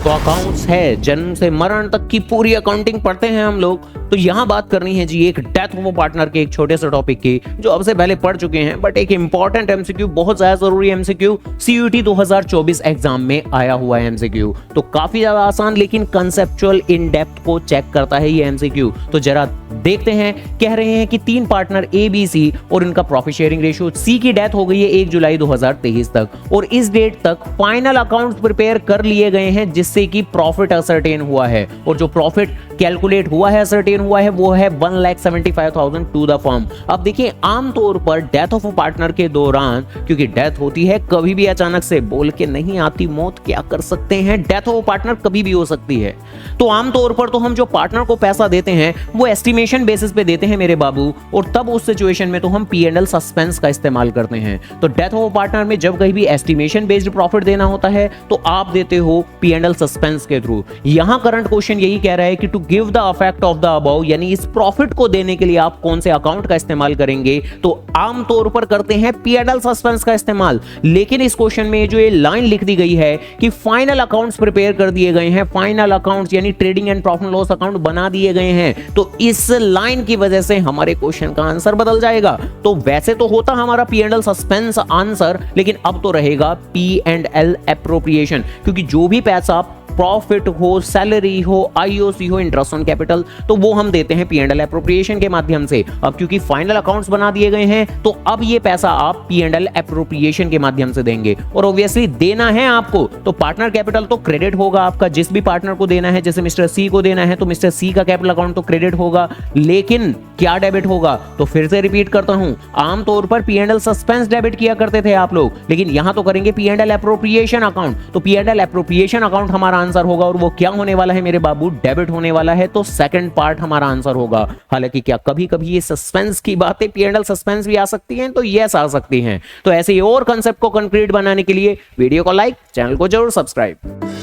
तो अकाउंट्स है, जन्म से मरण तक की पूरी अकाउंटिंग पढ़ते हैं हम लोग। तो यहाँ बात करनी है जी एक डेथ ऑफ पार्टनर के एक छोटे से टॉपिक की, जो अब से पहले पढ़ चुके हैं, बट एक इंपॉर्टेंट एमसीक्यू, बहुत ज्यादा जरूरी एमसीक्यू, सीयूईटी 2024 एग्जाम में आया हुआ है एमसीक्यू। तो काफी ज्यादा आसान लेकिन कंसेप्चुअल इन डेप्थ को चेक करता है ये एमसीक्यू। तो जरा देखते हैं। कह रहे हैं कि 3 पार्टनर ए बी सी और इनका प्रॉफिट शेयरिंग रेशियो, सी की डेथ हो गई है 1 जुलाई 2023 तक, और इस डेट तक फाइनल अकाउंट्स प्रिपेयर कर लिए गए हैं जिससे कि प्रॉफिट असर्टेन हुआ है, और जो प्रॉफिट कैलकुलेट हुआ है, असर्टेन हुआ है, वो है 1,75,000 टू द फर्म। अब देखिए आमतौर पर डेथ ऑफ पार्टनर के दौरान, क्योंकि डेथ होती है कभी भी अचानक से, बोल के नहीं आती मौत, क्या कर सकते हैं, डेथ ऑफ पार्टनर कभी भी हो सकती है। तो आमतौर पर तो हम जो पार्टनर को पैसा देते हैं वो एस्टिमेशन बेसिस पे देते हैं मेरे बाबू, और तब उस सिचुएशन में तो हम P&L सस्पेंस का इस्तेमाल करते हैं। तो डेथ ऑफ पार्टनर में जब कहीं भी एस्टिमेशन बेस्ड प्रॉफिट देना होता है तो आप देते हो P&L सस्पेंस के थ्रू। यहां करंट क्वेश्चन यही कह रहा है कि to give the effect of the above, यानी इस प्रॉफिट को देने के लिए आप कौन से अकाउंट का इस्तेमाल करेंगे, तो आमतौर पर करते हैं P&L सस्पेंस का इस्तेमाल। लेकिन इस क्वेश्चन में जो ये लाइन लिख दी गई है कि फाइनल अकाउंट्स प्रिपेयर कर दिए गए हैं, फाइनल अकाउंट्स यानी trading and profit loss account बना दिए गए हैं, तो इस लाइन की वजह से हमारे क्वेश्चन का आंसर बदल जाएगा। तो वैसे तो होता हमारा P&L सस्पेंस आंसर, लेकिन अब तो रहेगा P&L एप्रोप्रिएशन, क्योंकि जो भी पैसा प्रॉफिट हो, सैलरी हो, आईओसी हो, इंटरेस्ट ऑन कैपिटल, तो वो हम देते हैं P&L एप्रोप्रिएशन के माध्यम से। अब क्योंकि फाइनल अकाउंट्स बना दिए गए हैं तो अब ये पैसा आप P&L एप्रोप्रिएशन के माध्यम से देंगे, और ऑब्वियसली देना है आपको तो पार्टनर कैपिटल तो क्रेडिट होगा आपका, जिस भी पार्टनर को देना है, जैसे मिस्टर सी को देना है तो मिस्टर सी का कैपिटल अकाउंट तो क्रेडिट होगा, लेकिन क्या डेबिट होगा, तो फिर से रिपीट करता हूं, आमतौर पर P&L सस्पेंस डेबिट किया करते थे आप लोग, लेकिन यहां तो करेंगे P&L एप्रोप्रिएशन अकाउंट। तो P&L एप्रोप्रिएशन अकाउंट हमारा आंसर होगा, और वो क्या होने वाला है मेरे बाबू, डेबिट होने वाला है। तो सेकंड पार्ट हमारा आंसर होगा। हालांकि क्या कभी कभी ये सस्पेंस की बातें P&L सस्पेंस भी आ सकती हैं, तो यस आ सकती हैं। तो ऐसे ही और कंसेप्ट को कंक्रीट बनाने के लिए वीडियो को लाइक, चैनल को जरूर सब्सक्राइब।